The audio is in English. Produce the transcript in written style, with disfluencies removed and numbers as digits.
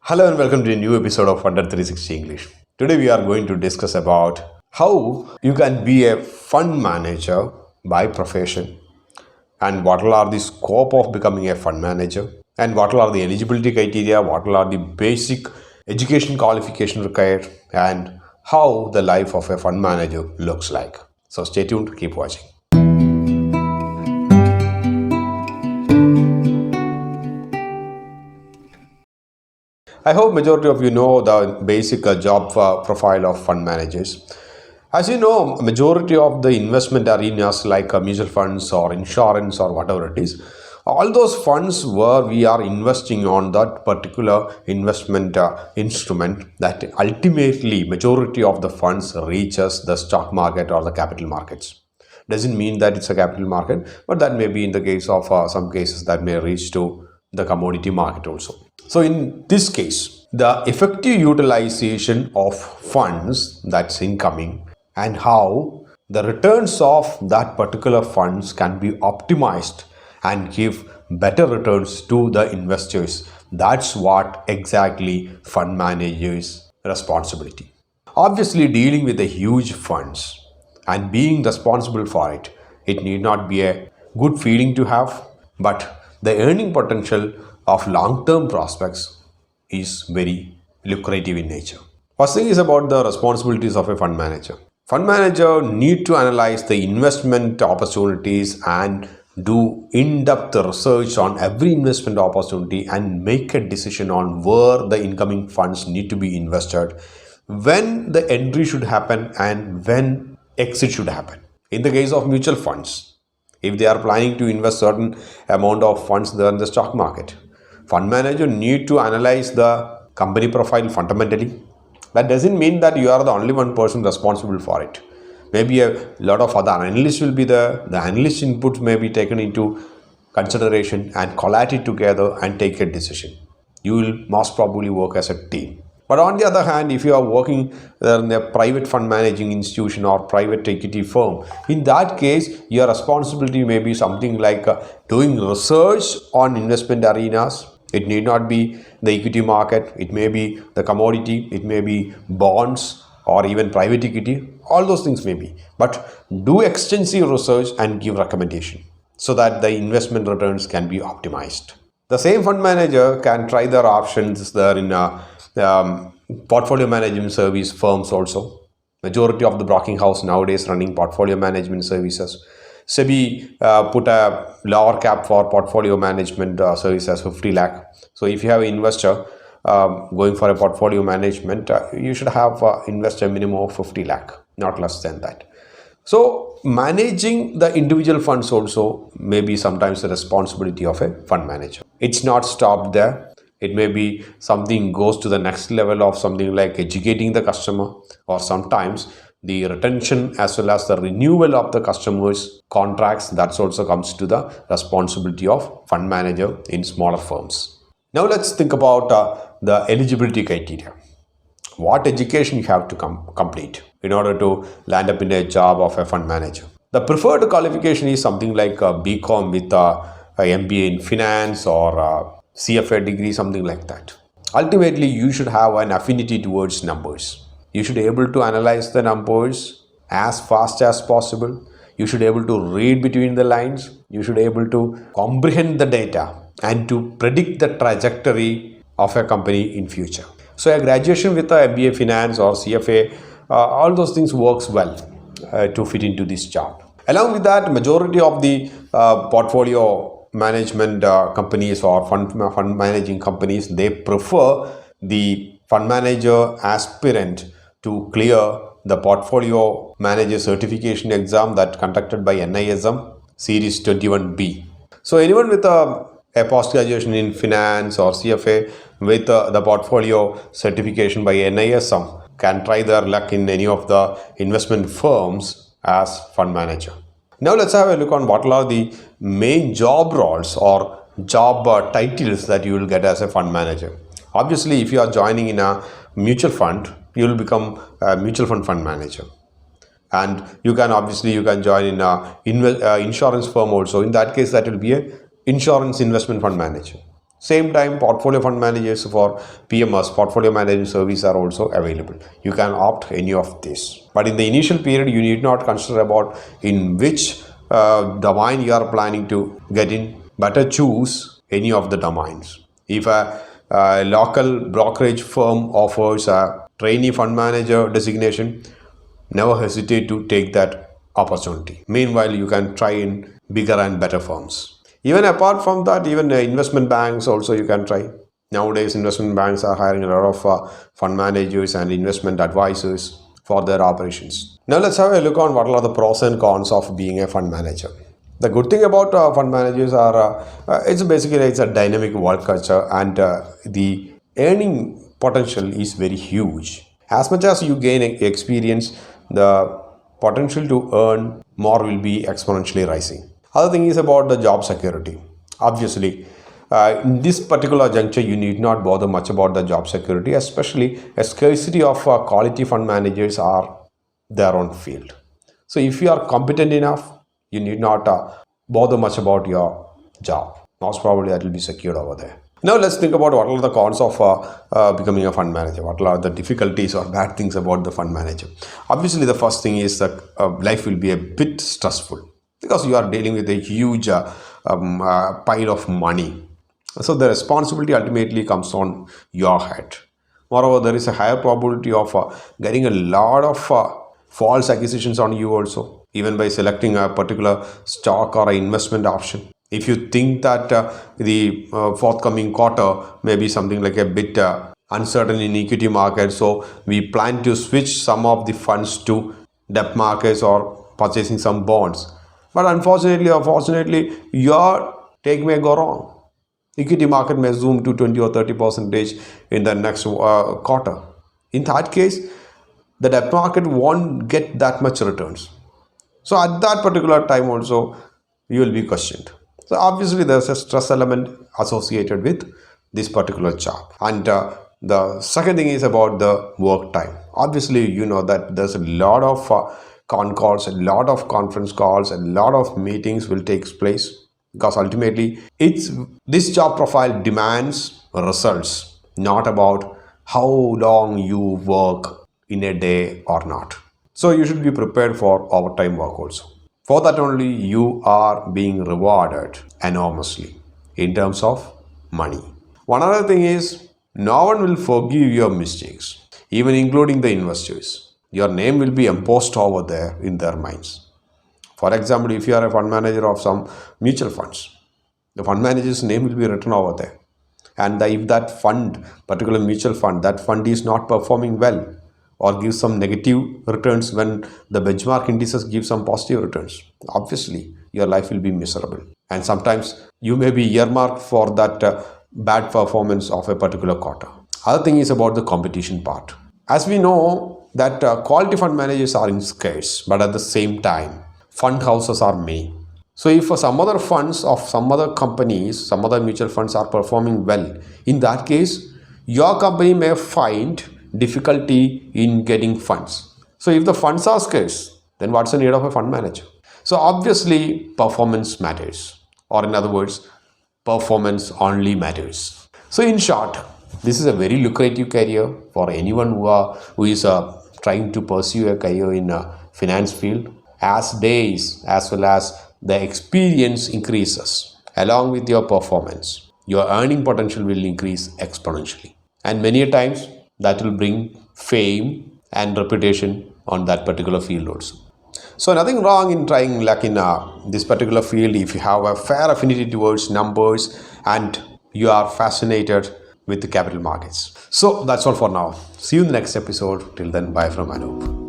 Hello and welcome to a new episode of Under 360 English. Today we are going to discuss about how you can be a fund manager by profession and what are the scope of becoming a fund manager and what are the eligibility criteria, what are the basic education qualification required and how the life of a fund manager looks like. So stay tuned, keep watching. I hope majority of you know the basic job profile of fund managers. As you know, majority of the investment arenas like mutual funds or insurance or whatever it is, all those funds where we are investing on that particular investment instrument that ultimately majority of the funds reaches the stock market or the capital markets. Doesn't mean that it's a capital market, but that may be in the case of some cases that may reach to the commodity market also. So in this case, the effective utilization of funds that's incoming and how the returns of that particular funds can be optimized and give better returns to the investors. That's what exactly fund managers' responsibility. Obviously, dealing with the huge funds and being responsible for it, it need not be a good feeling to have, but the earning potential of long-term prospects is very lucrative in nature. First thing is about the responsibilities of a fund manager. Fund manager need to analyze the investment opportunities and do in-depth research on every investment opportunity and make a decision on where the incoming funds need to be invested, when the entry should happen and when exit should happen. In the case of mutual funds, if they are planning to invest certain amount of funds there in the stock market, fund manager need to analyze the company profile fundamentally. That doesn't mean that you are the only one person responsible for it. Maybe a lot of other analysts will be there. The analyst inputs may be taken into consideration and collate it together and take a decision. You will most probably work as a team. But on the other hand, if you are working in a private fund managing institution or private equity firm, in that case, your responsibility may be something like doing research on investment arenas. It need not be the equity market, it may be the commodity, it may be bonds or even private equity, all those things may be. But do extensive research and give recommendation so that the investment returns can be optimized. The same fund manager can try their options there in portfolio management service firms also. Majority of the broking house nowadays running portfolio management services. SEBI put a lower cap for portfolio management service as 50 lakh. So if you have an investor going for a portfolio management, you should have invest a minimum of 50 lakh, not less than that. So managing the individual funds also may be sometimes the responsibility of a fund manager. It's not stopped there. It may be something goes to the next level of something like educating the customer, or sometimes the retention as well as the renewal of the customers' contracts. That also comes to the responsibility of fund manager in smaller firms. Now let's think about the eligibility criteria. What education you have to complete in order to land up in a job of a fund manager. The preferred qualification is something like a BCom with a MBA in finance or a CFA degree, something like that. Ultimately, you should have an affinity towards numbers. You should be able to analyze the numbers as fast as possible. You should be able to read between the lines. You should be able to comprehend the data and to predict the trajectory of a company in future. So a graduation with a MBA finance or CFA, all those things works well to fit into this job. Along with that, majority of the portfolio management companies or fund managing companies, they prefer the fund manager aspirant to clear the portfolio manager certification exam that conducted by NISM series 21B. So anyone with a post graduation in finance or CFA with the portfolio certification by NISM can try their luck in any of the investment firms as fund manager. Now let's have a look on what are the main job roles or job titles that you will get as a fund manager. Obviously, if you are joining in a mutual fund, you will become a mutual fund manager. And you can join in a insurance firm also. In that case, that will be a insurance investment fund manager. Same time, portfolio fund managers for PMS, portfolio management service are also available. You can opt any of this. But in the initial period, you need not consider about in which domain you are planning to get in. Better choose any of the domains. If a local brokerage firm offers a trainee fund manager designation, never hesitate to take that opportunity. Meanwhile, you can try in bigger and better firms. Even apart from that, even investment banks also you can try. Nowadays, investment banks are hiring a lot of fund managers and investment advisors for their operations. Now, let's have a look on what are the pros and cons of being a fund manager. The good thing about fund managers are it's a dynamic work culture, and the earning potential is very huge. As much as you gain experience, the potential to earn more will be exponentially rising. Other thing is about the job security. Obviously, in this particular juncture, you need not bother much about the job security, especially a scarcity of quality fund managers are their own field. So if you are competent enough, you need not bother much about your job. Most probably that will be secured over there. Now let's think about what are the cons of becoming a fund manager. What are the difficulties or bad things about the fund manager? Obviously, the first thing is that life will be a bit stressful because you are dealing with a huge pile of money. So the responsibility ultimately comes on your head. Moreover, there is a higher probability of getting a lot of false acquisitions on you also, even by selecting a particular stock or an investment option. If you think that the forthcoming quarter may be something like a bit uncertain in equity market, so we plan to switch some of the funds to debt markets or purchasing some bonds. But unfortunately or fortunately, your take may go wrong. Equity market may zoom to 20 or 30 percentage in the next quarter. In that case, the debt market won't get that much returns. So at that particular time also, you will be questioned. So obviously there's a stress element associated with this particular job. And the second thing is about the work time. Obviously, you know that there's a lot of con calls, a lot of conference calls, a lot of meetings will take place because ultimately it's this job profile demands results, not about how long you work in a day or not. So you should be prepared for overtime work also. For that only you are being rewarded enormously in terms of money. One other thing is no one will forgive your mistakes, even including the investors. Your name will be imposed over there in their minds. For example, if you are a fund manager of some mutual funds, the fund manager's name will be written over there. And if that fund, particular mutual fund, that fund is not performing well or gives some negative returns when the benchmark indices give some positive returns, obviously your life will be miserable. And sometimes you may be earmarked for that bad performance of a particular quarter. Other thing is about the competition part. As we know that quality fund managers are in scarce, but at the same time, fund houses are many. So if some other funds of some other companies, some other mutual funds are performing well, in that case, your company may find difficulty in getting funds. So if the funds are scarce, then what's the need of a fund manager? So obviously performance matters, or in other words, performance only matters. So in short, this is a very lucrative career for anyone who is trying to pursue a career in finance field. As days as well as the experience increases along with your performance, your earning potential will increase exponentially, and many a times that will bring fame and reputation on that particular field also. So nothing wrong in trying luck in this particular field if you have a fair affinity towards numbers and you are fascinated with the capital markets. So that's all for now. See you in the next episode. Till then, bye from Anup.